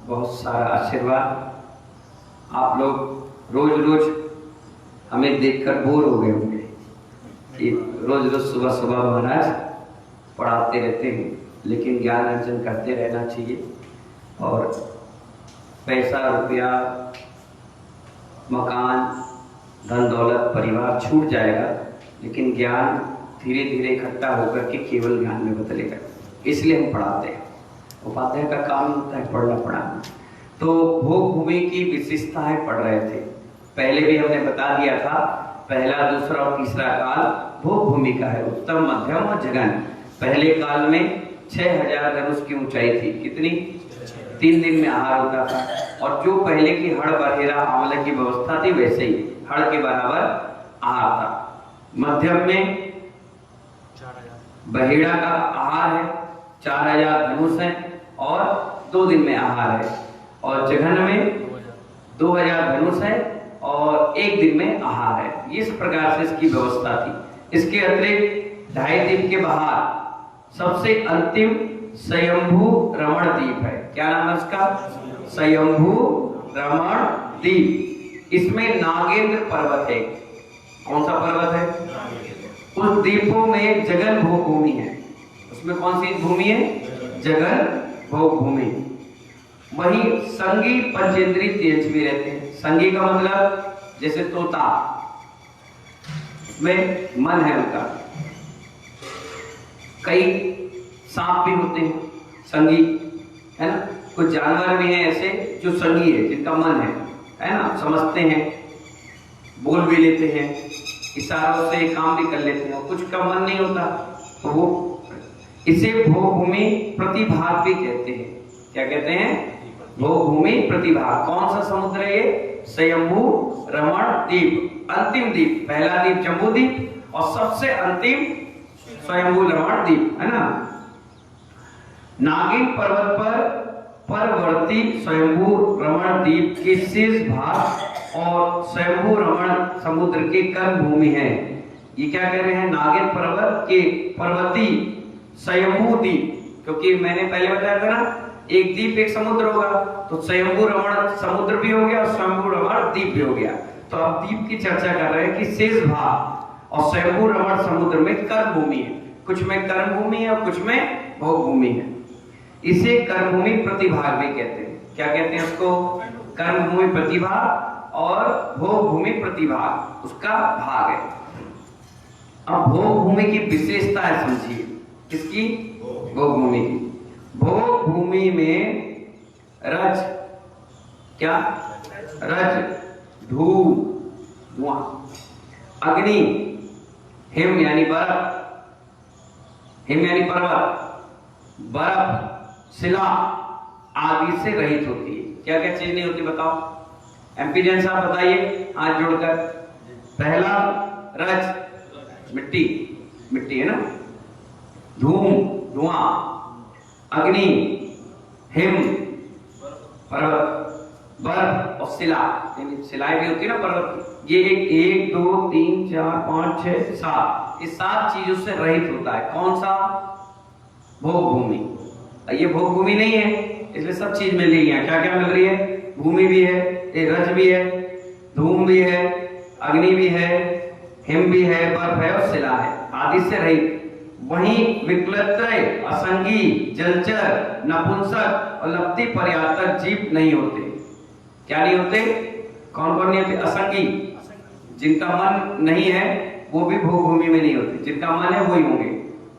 बहुत सारा आशीर्वाद। आप लोग रोज रोज हमें देखकर बोर हो गए होंगे कि रोज रोज सुबह सुबह महाराज पढ़ाते रहते हैं, लेकिन ज्ञान अर्जन करते रहना चाहिए। और पैसा रुपया मकान धन दौलत परिवार छूट जाएगा, लेकिन ज्ञान धीरे धीरे इकट्ठा होकर के केवल ज्ञान में बदलेगा। इसलिए हम पढ़ाते हैं। उपाध्याय का काम होता है पढ़ना पढ़ाना। तो भोग भूमि की विशेषताएं पढ़ रहे थे। पहले भी हमने बता दिया था, पहला दूसरा और तीसरा काल भोग भूमि का है, उत्तम मध्यम और जघन। पहले काल में 6000 धनुष की ऊंचाई थी। कितनी? 3 दिन में आहार होता था। और जो पहले की हड़ बहेरा आंवले की व्यवस्था थी, वैसे ही हड़ के बराबर आहार था। मध्यम में बहेड़ा का आहार है, 4000 धनुष है और 2 दिन में आहार है। और जघन में 2000 धनुष है और 1 दिन में आहार है। इस प्रकार से इसकी व्यवस्था थी। इसके अतिरिक्त 2.5 दिन के बाहर सबसे अंतिम स्वयंभू रमण द्वीप है। क्या नाम है इसका? स्वयंभू रमण द्वीप। इसमें नागेंद्र पर्वत है। कौन सा पर्वत है? उस द्वीपों में जगन भोग भूमि है। उसमें कौन सी भूमि है? जगन भोग भूमि। वही संगी पंचेंद्रीय तेज भी रहते हैं। संगी का मतलब जैसे तोता, में मन है उनका। कई सांप भी होते हैं संगी, है ना। कुछ जानवर भी हैं ऐसे जो संगी है, जिनका मन है ना, समझते हैं, बोल भी लेते हैं, इशारों से काम भी कर लेते हैं। और कुछ का मन नहीं होता, तो वो इसे भोग भूमि प्रतिभाग भी कहते हैं। क्या कहते हैं? भोग भूमि प्रतिभाग। कौन सा समुद्र है ये? स्वयंभू रमण द्वीप। अंतिम द्वीप, पहला द्वीप जम्बू द्वीप और सबसे अंतिम स्वयंभू रमण द्वीप, है ना। नागिन पर्वत पर परवर्ती स्वयंभू रमण द्वीप के शेष भाग और स्वयंभू रमण समुद्र के कर्म भूमि है। ये क्या कह रहे हैं? नागिन पर्वत के पर्वती स्वयंभू द्वीप, क्योंकि मैंने पहले बताया था ना, एक द्वीप एक समुद्र होगा, तो स्वयंभू रमण समुद्र भी हो गया और स्वयंभू रमण द्वीप भी हो गया। तो अब द्वीप की चर्चा कर रहे हैं कि शेष भाग और स्वयंभू रमण समुद्र में कर्म भूमि है। कुछ में कर्म भूमि है और कुछ में भोग भूमि है। इसे कर्म भूमि प्रतिभाग भी कहते हैं। क्या कहते हैं उसको? कर्म भूमि प्रतिभाग और भोग भूमि प्रतिभाग उसका भाग है। अब भोग भूमि की विशेषता है, समझिए। किसकी? भोग भूमि की। भोग भूमि में रज, क्या? रज, धूम, धुआं, अग्नि, हिम यानी बर्फ, हिम यानी पर्वत, बर्फ, शिला आदि से रहित होती है। क्या क्या चीज नहीं होती बताओ? एमपी जैन साहब बताइए हाथ जोड़कर। पहला रज, मिट्टी, मिट्टी है ना। धूम, धुआं, अग्नि, हिम, पर्वत, बर्फ और शिला, यानी शिलाएं भी होती है ना पर्वत। ये 1 2 3 4 5 6 7, इस 7 चीजों से रहित होता है। कौन सा? भोग भूमि। ये भोग भूमि नहीं है, इसलिए सब चीज मिल रही है। क्या क्या मिल रही है? भूमि भी है, रज भी है, धूम भी है, अग्नि भी है, हिम भी है, बर्फ है और शिला है, आदि से रहित। वहीं विकलत्रय, असंगी, जलचर, नपुंसक और लब्धि पर्याप्तक जीव नहीं होते। क्या नहीं होते? कौन कौन नहीं होते? असंगी, जिनका मन नहीं है वो भी भोग भूमि में नहीं होते। जिनका मन है वही होंगे।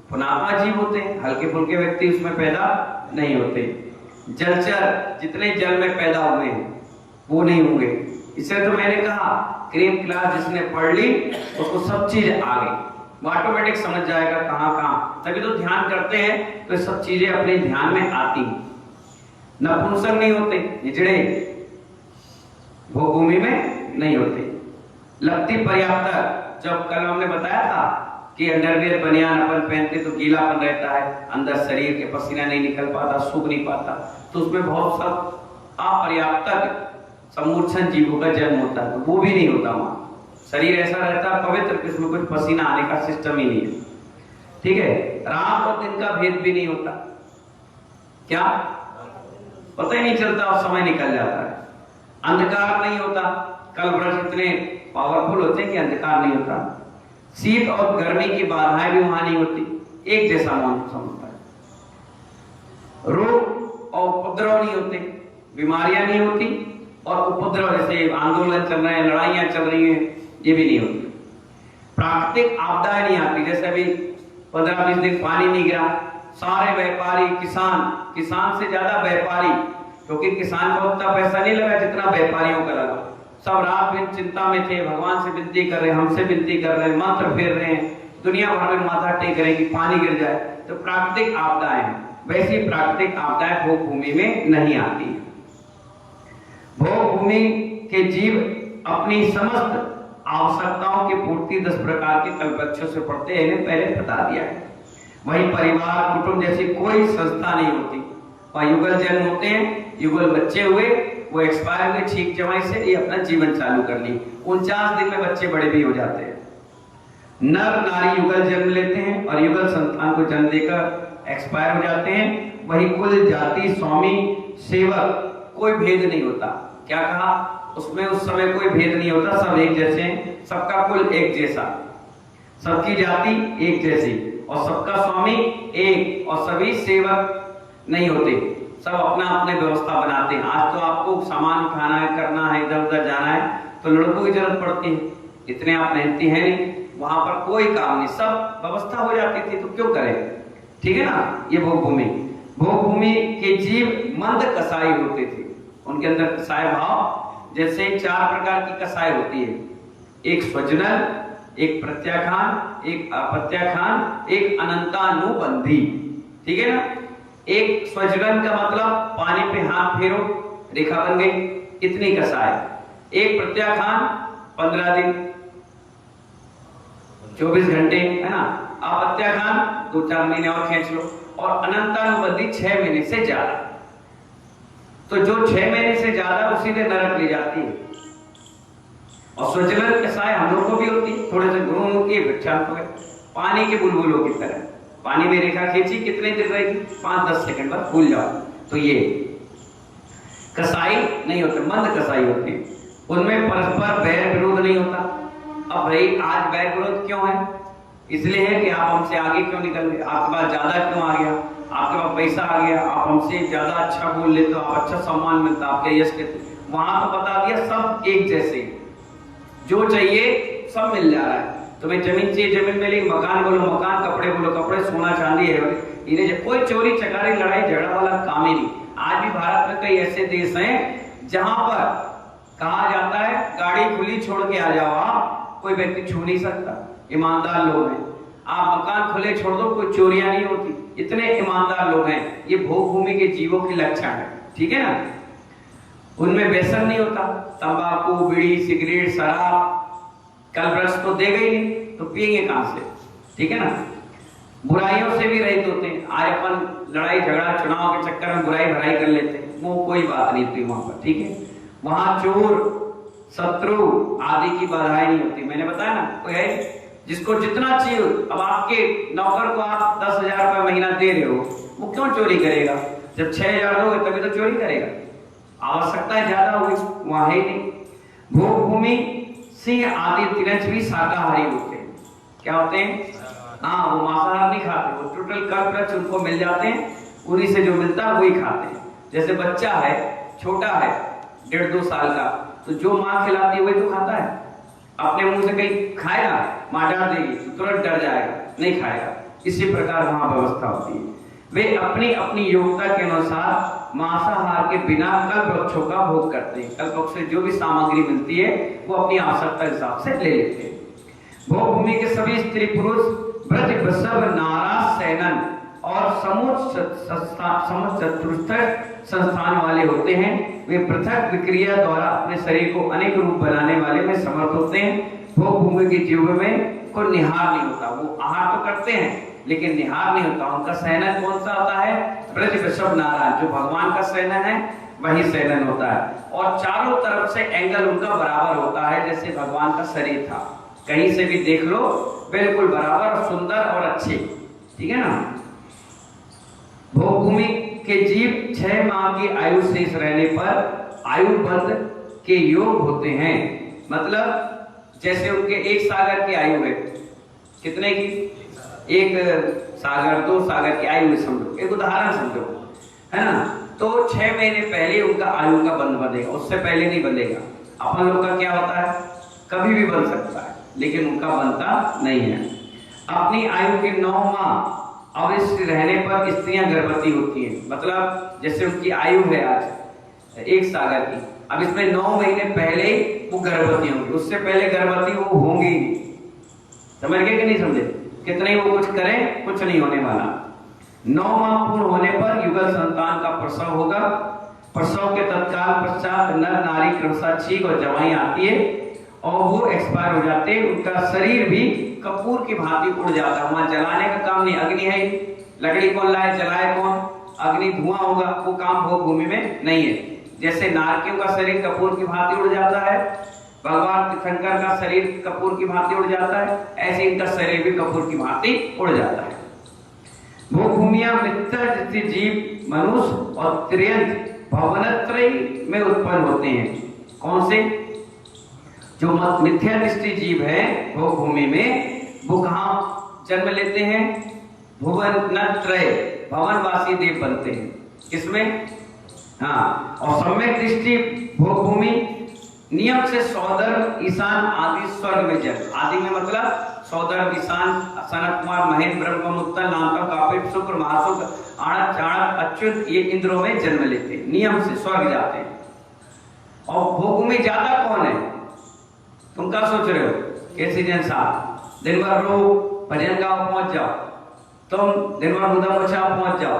पुनात्मा जीव होते हैं, हल्के फुल्के व्यक्ति उसमें पैदा नहीं होते। जलचर, जितने जल में पैदा हुए हैं वो नहीं होंगे। इसलिए तो मैंने कहा क्रीम क्लास जिसने पढ़ ली उसको सब चीज आ गई, वो ऑटोमेटिक समझ जाएगा कहाँ कहाँ। तभी तो ध्यान करते हैं तो सब चीजें अपने ध्यान में आती हैं। नपुंसक नहीं होते, हिजड़े भोग भूमि में नहीं होते। लब्धि पर्याप्तक, जब कल हमने बताया था कि अंडरवियर बनियान अपन पहनते तो गीलापन रहता है, अंदर शरीर के पसीना नहीं निकल पाता, सूख नहीं पाता, तो उसमें बहुत सा अपर्याप्तक समूर्छन जीवों का जन्म होता है, तो वो भी नहीं होता। वहां शरीर ऐसा रहता है पवित्र कि उसमें कुछ पसीना आने का सिस्टम ही नहीं है। ठीक है। रात और दिन का भेद भी नहीं होता। क्या? पता ही नहीं चलता और समय निकल जाता है। अंधकार नहीं होता, कल्पवृक्ष इतने पावरफुल होते हैं कि अंधकार नहीं होता। शीत और गर्मी की बाधाएं भी वहां नहीं होती, एक जैसा मौसम होता है। रोग और उपद्रव नहीं होते, बीमारियां नहीं होती, और उपद्रव जैसे आंदोलन चल रहे हैं, लड़ाइयां चल रही हैं, ये भी नहीं होती। प्राकृतिक आपदाएं नहीं आती, जैसे अभी 15-20 दिन पानी नहीं गिरा, सारे व्यापारी किसान से ज्यादा व्यापारी, क्योंकि किसान को उतना पैसा नहीं लगा जितना व्यापारियों का लगा। सब रात दिन चिंता में थे, भगवान से विनती कर रहे हैं, हमसे विनती कर रहे हैं, मंत्र फेर रहे हैं, दुनिया भर में माथा टेक रहे हैं कि पानी गिर जाए। तो प्राकृतिक आपदाएं हैं, वैसी प्राकृतिक आपदाएं भोग भूमि में नहीं आती। भोग भूमि के जीव अपनी समस्त आवश्यकताओं की पूर्ति 10 प्रकार के कल्पवृक्षों से पड़ते हैं, इन्हें पहले बता दिया है। वहीं परिवार कुटुंब जैसी कोई संस्था नहीं होती, और युगल जन्म होते हैं, युगल बच्चे हुए, वो एक्सपायर हुए, छींक जमाई से ये अपना जीवन चालू कर ली, 49 दिन में बच्चे बड़े भी हो जाते हैं। नर नारी युगल जन्म लेते हैं और युगल संतान को जन्म देकर एक्सपायर हो जाते हैं। वही कुल जाति स्वामी सेवक कोई भेद नहीं होता। क्या कहा उसमें? उस समय कोई भेद नहीं होता, सब एक जैसे हैं, सबका कुल एक जैसा, सबकी जाति एक जैसी, और सबका स्वामी एक, और सभी सेवक नहीं होते, सब अपना अपने व्यवस्था बनाते हैं। आज तो आपको सामान उठाना है, करना है, इधर उधर जाना है तो लड़कों की जरूरत पड़ती है, इतने आप मेहनती हैं नहीं, वहां पर कोई काम नहीं, सब व्यवस्था हो जाती थी, तो क्यों करें? ठीक है ना। ये भोग भूमि के जीव मंद कसाई होते थे, उनके अंदर कसाई भाव, जैसे 4 प्रकार की कसाई होती है, एक स्वजनल, एक प्रत्याखान, एक अप्रत्याखान, एक अनंतानुबंधी। ठीक है ना। एक स्वजनन का मतलब पानी पे हाथ फेरो, रेखा बन गई, इतनी कसाई। एक प्रत्याखान 15 दिन 24 घंटे, है ना। अप्रत्याखान 2-4 महीने और खींच लो, और अनंतानुबंधी 6 महीने से ज्यादा। तो जो 6 महीने से ज्यादा वो सीधे नरक ले जाती है। और स्वजनन कसाई हम लोग को भी होती है, थोड़े से घूम के भिक्षांत हुए, पानी के बुलबुलों की तरह, पानी में रेखा खींची, कितने देर रहेगी? 5-10 सेकंड बाद भूल जाओ। तो ये कसाई नहीं होते, मंद कसाई होते हैं, उनमें परस्पर बैर विरोध नहीं होता। अब भाई आज बैर विरोध क्यों है? इसलिए है कि आप हमसे आगे क्यों निकल गए, आपके पास ज्यादा क्यों आ गया, आपके पास पैसा आ गया, आप हमसे ज्यादा अच्छा बोल लेते हो, आप अच्छा सम्मान मिलता, आपके यश के। वहां तो बता दिया सब एक जैसे, जो चाहिए सब मिल जा रहा है। तुम्हें जमीन चाहिए जमीन मिलेगी, मकान बोलो मकान, कपड़े बोलो कपड़े, सोना चांदी है, इन्हें कोई चोरी चकारी लड़ाई झगड़ा वाला काम ही नहीं। आज भी भारत में कई ऐसे देश हैं जहां पर कहा जाता है गाड़ी खुली छोड़ के आ जाओ, आप कोई व्यक्ति छू नहीं सकता, ईमानदार लोग हैं। आप मकान खुले छोड़ दो, कोई चोरियां नहीं होती, इतने ईमानदार लोग हैं। ये भोग भूमि के जीवों के लक्षण है। ठीक है ना। उनमें व्यसन नहीं होता, तंबाकू बीड़ी सिगरेट शराब, कल्पवृक्ष तो देगा ही नहीं, तो पिएंगे कहां से? ठीक है ना। बुराइयों से भी रहित होते हैं। आज अपन लड़ाई झगड़ा चुनाव के चक्कर में बुराई भराई कर लेते हैं, वो कोई बात नहीं होती वहां पर। ठीक है। वहां चोर शत्रु आदि की बाधाएं नहीं होती। मैंने बताया ना, कोई है जिसको जितना चाहिए, अब आपके नौकर को आप 10,000 रुपए महीना दे रहे हो, वो क्यों चोरी करेगा? जब 6,000 दोगे तभी तो चोरी करेगा। आवश्यकता ज्यादा होगी, वहां है नहीं। भोग भूमि सिंह आदि तिरंज भी शाकाहारी होते हैं। क्या होते हैं? हाँ, वो मांसाहार नहीं खाते, वो टोटल कल्पवृक्ष उनको मिल जाते हैं, उन्हीं से जो मिलता है वही खाते हैं। जैसे बच्चा है, छोटा है 1.5-2 साल का, तो जो माँ खिलाती है वही तो खाता है। अपने मुंह से कहीं खाएगा, माँ डांट देगी तो तुरंत डर जाएगा, नहीं खाएगा। इसी प्रकार वहां व्यवस्था होती है। वे अपनी अपनी योग्यता के अनुसार मांसाहार के बिना कल्पवृक्षों का भोग करते हैं। कल्पवृक्ष से जो भी सामग्री मिलती है वो अपनी आवश्यकता के हिसाब से ले लेते हैं। भोग भूमि के सभी स्त्री पुरुष व्रज वृषभ नारा सैनन और चतुर्थ संस्थान वाले होते हैं। वे पृथक विक्रिया द्वारा अपने शरीर को अनेक रूप बनाने वाले में समर्थ होते हैं। भोग भूमि के जीवों में कोई निहार नहीं होता, वो आहार तो करते हैं लेकिन निहार नहीं होता। उनका सैनन कौन सा होता है? ब्रज वृषभ नारायण, जो भगवान का सैनन है वही सैनन होता है। और चारों तरफ से एंगल उनका बराबर होता है, जैसे भगवान का शरीर था, कहीं से भी देख लो बिल्कुल बराबर, सुंदर और अच्छे। ठीक है ना। भोग भूमि के जीव 6 माह की आयु शेष रहने पर आयु बंध के योग होते हैं। मतलब जैसे उनके 1 सागर की आयु है, कितने की? 1 सागर 2 सागर की आयु है समझो, एक उदाहरण समझो, है ना। तो 6 महीने पहले उनका आयु का बंध बंधेगा, उससे पहले नहीं बंधेगा। अपन लोग का क्या होता है, कभी भी बन सकता है, लेकिन उनका बनता नहीं है। अपनी आयु के 9 माह अवश्य रहने पर स्त्रियां गर्भवती होती हैं। मतलब जैसे उनकी आयु है आज 1 सागर की, अब इसमें 9 महीने पहले वो गर्भवती होंगी, उससे पहले गर्भवती वो होंगी। समझ गए कि नहीं समझे? कितने वो कुछ करें, कुछ नहीं होने वाला। 9 माह पूर्ण होने पर युगल संतान का प्रसव होगा। प्रसव के तत्काल पश्चात नर नारी क्रमशः छींक और जवाई आती है और वो एक्सपायर हो जाते हैं। उनका शरीर भी कपूर की भांति उड़ जाता है। वहां जलाने का काम नहीं, अग्नि है, लकड़ी कौन लाए, जलाए कौन? अग्नि, धुआं होगा, वो काम भोग भूमि में नहीं है। जैसे नारकियों का शरीर कपूर की भांति उड़ जाता है, भगवान शंकर का शरीर कपूर की भांति उड़ जाता है, ऐसे इनका शरीर भी कपूर की भांति उड़ जाता है। भोग भूमियां मित्र जैसे जीव मनुष्य और त्रियंत भवनत्रयी में उत्पन्न होते हैं। कौन से? जो मिथ्या दृष्टि जीव है भोग भूमि में, वो कहाँ जन्म लेते हैं? भुवनत्रय, भवनवासी देव बनते हैं। किसमें? हाँ। और सम्यक दृष्टि भोग भूमि नियम से सौदर, ईशान आदि स्वर्ग में जन्म। आदि में मतलब सौदर, ईशान, सनत कुमार, महेंद्र, ब्रह्ममुत्तल, नामक, कापित, शुक्र, महाशुक्र, आणक, चाणक, अच्युत, ये इंद्रों में जन्म लेते हैं, नियम से स्वर्ग जाते हैं। और भोग भूमि ज्यादा कौन है? तुम क्या सोच रहे हो? कैसे जन साहब दिन भर रो, भजन गांव पहुंच जाओ, तुम दिन भर मुदा बचाओ पहुंच जाओ,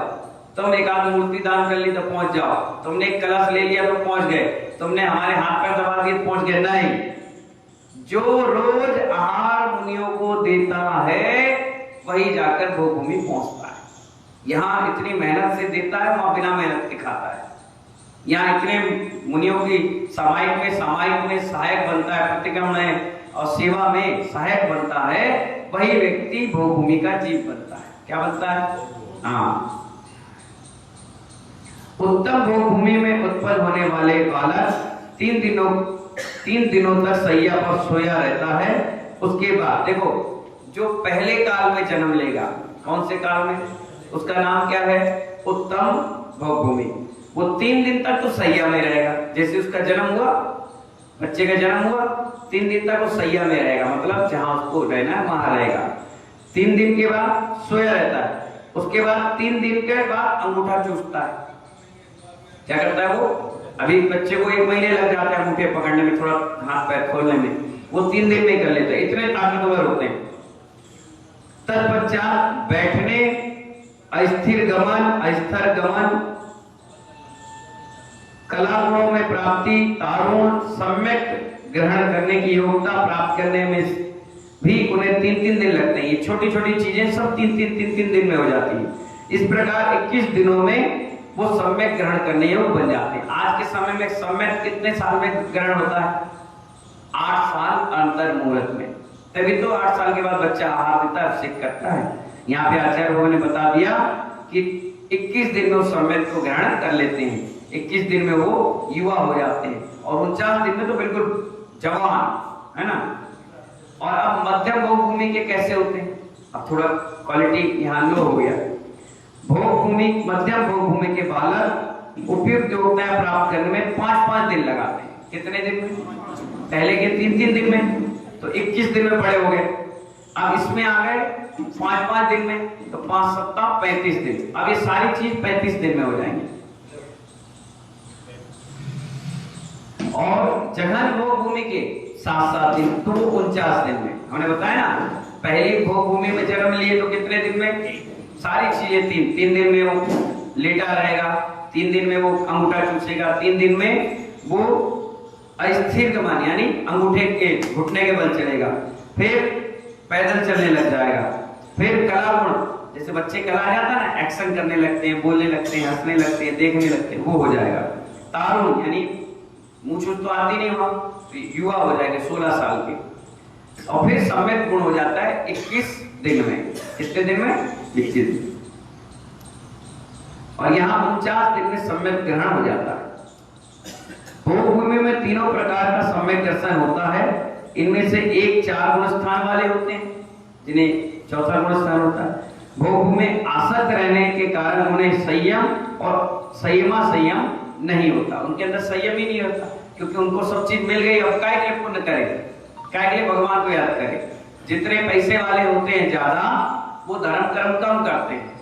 तुम एक आध मूर्ति दान कर ली तो पहुंच जाओ, तुमने एक कलश ले लिया तो पहुंच गए, तुमने हमारे हाथ पैर दबा दिए पहुंच गए, नहीं। जो रोज आहार मुनियों को देता है वही जाकर भोग भूमि पहुंचता है। यहाँ इतनी मेहनत से देता है, वहां बिना मेहनत के खाता है। यहाँ इतने मुनियों की सामायिक में सहायक बनता है, प्रतिक्रमण में और सेवा में सहायक बनता है, वही व्यक्ति भोग भूमि का जीव बनता है। क्या बनता है? हाँ। उत्तम भोग भूमि में उत्पन्न होने वाले बालक 3 दिनों तक सैया पर सोया रहता है। उसके बाद देखो, जो पहले काल में जन्म लेगा, कौन से काल में? उसका नाम क्या है? उत्तम भोग भूमि। वो 3 दिन तक तो सैया में रहेगा। जैसे उसका जन्म हुआ, बच्चे का जन्म हुआ, 3 दिन तक वो सैया में रहेगा, मतलब जहां उसको रहना है वहां रहेगा। 3 दिन के बाद सोया रहता है। उसके बाद 3 दिन के बाद अंगूठा चूसता है। क्या करता है वो? अभी बच्चे को 1 महीने लग जाता है अंगूठे पकड़ने में, थोड़ा हाथ पैर खोलने में, वो 3 दिन में कर लेता है, इतने ताकतवर होते हैं। तत्पश्चात बैठने, अस्थिर गमन, कला गुणों में प्राप्ति, तारुण, सम्यक ग्रहण करने की योग्यता प्राप्त करने में भी उन्हें 3-3 दिन लगते हैं। ये छोटी छोटी चीजें सब 3-3 दिन में हो जाती है। इस प्रकार 21 दिनों में वो सम्यक ग्रहण करने योग्य बन जाते हैं। आज के समय में सम्यक कितने साल में ग्रहण होता है? 8 साल अंतर मुहूर्त में, तभी तो 8 साल के बाद बच्चा आहार देता है, अभिषेक करता है। यहाँ पे आचार्य भगवान ने बता दिया कि 21 दिन में वो सम्यक को ग्रहण कर लेते हैं। 21 दिन में वो युवा हो जाते हैं और 49 दिन में तो बिल्कुल जवान, है ना। और अब मध्यम भोग भूमि के कैसे होते हैं? अब थोड़ा क्वालिटी यहाँ लो हो गया। भोग भूमि, मध्यम भोग भूमि के बालक उपयुक्त योग्यता प्राप्त करने में 5-5 दिन लगाते हैं। कितने दिन में? पहले के 3-3 दिन में, तो 21 दिन में बड़े हो गए। अब इसमें आ गए 5-5 दिन में, तो 5 सप्ताह 35 दिन। अब ये सारी चीज 35 दिन में हो जाएंगे। और जघन भोग भूमि के 7-7 दिन, तो 49 दिन में। हमने बताया ना, पहली भोग भूमि में जन्म लिए तो कितने दिन में? सारी चीजें 3 दिन में वो लेटा रहेगा, 3 दिन में वो अंगूठा चूसेगा, 3 दिन में वो अस्थिर गमन यानी अंगूठे के घुटने के बल चलेगा, फिर पैदल चलने लग जाएगा, फिर कला गुण, जैसे बच्चे कला आ जाता है ना, एक्शन करने लगते हैं, बोलने लगते हैं, हंसने लगते हैं, देखने लगते हैं, वो हो जाएगा। तारुण यानी मुँह छूट तो आती नहीं, वहां युवा हो जाएंगे 16 साल के। और फिर सम्यक गुण हो जाता है 21 दिन में। कितने दिन में? 21 दिन। और यहाँ 49 दिन में सम्यक ग्रहण हो जाता है। भोग भूमि में तीनों प्रकार का सम्यक दर्शन होता है। इनमें से एक 4 गुण स्थान वाले होते हैं, जिन्हें चौथा गुण स्थान होता है। भोग भूमि में आसक्त रहने के कारण उन्हें संयम और संयम नहीं होता, उनके अंदर संयम ही नहीं होता, क्योंकि उनको सब चीज मिल गई। अब काय के लिए पुण्य करे, काय के लिए भगवान को याद करे। जितने पैसे वाले होते हैं ज्यादा, वो धर्म कर्म कम करते हैं,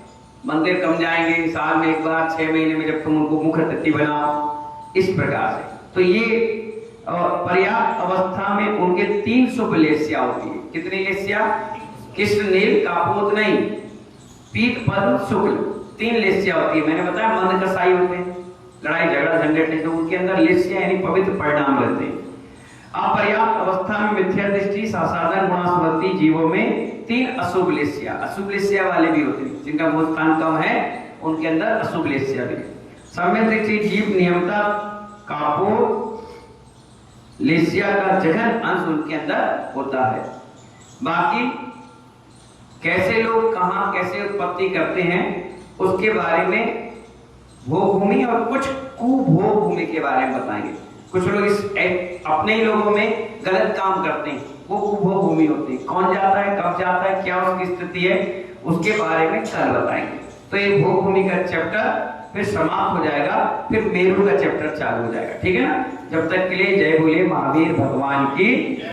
मंदिर कम जाएंगे, साल में एक बार, 6 महीने में जब तुम उनको मुख तिथि बनाओ, इस प्रकार से। तो ये पर्याप्त अवस्था में उनके 3 शुभ लेस्या होती है। कितनी लेस्या? कृष्ण नील कापोत नहीं, पीत पद्म शुक्ल, 3 लेस्या होती है। मैंने बताया मंद कसाई होते हैं, लड़ाई झगड़ा झंझट नहीं, तो उनके अंदर लेस्या यानी पवित्र परिणाम रहते हैं। अपर्याप्त अवस्था में मिथ्या दृष्टि, साधारण गुणास्मृति जीवों में 3 अशुभ लेस्या, अशुभ लेस्या वाले भी होते हैं, जिनका भोग स्थान कम है, उनके अंदर अशुभ लेस्या भी। सम्यक दृष्टि जीव नियमता कापोत लेस्या का जघन अंश उनके अंदर होता है। बाकी कैसे लोग कहां कैसे उत्पत्ति करते हैं उसके बारे में भोग भूमि और कुछ कुभोग भूमि के बारे में बताएंगे। कुछ लोग इस अपने ही लोगों में गलत काम करते हैं, वो कुभोग भूमि होती है। कौन जाता है, कब जाता है, क्या उसकी स्थिति है, उसके बारे में कल बताएंगे। तो ये भोग भूमि का चैप्टर फिर समाप्त हो जाएगा, फिर मेरु का चैप्टर चालू हो जाएगा। ठीक है ना? जब तक के लिए जय बोले महावीर भगवान की।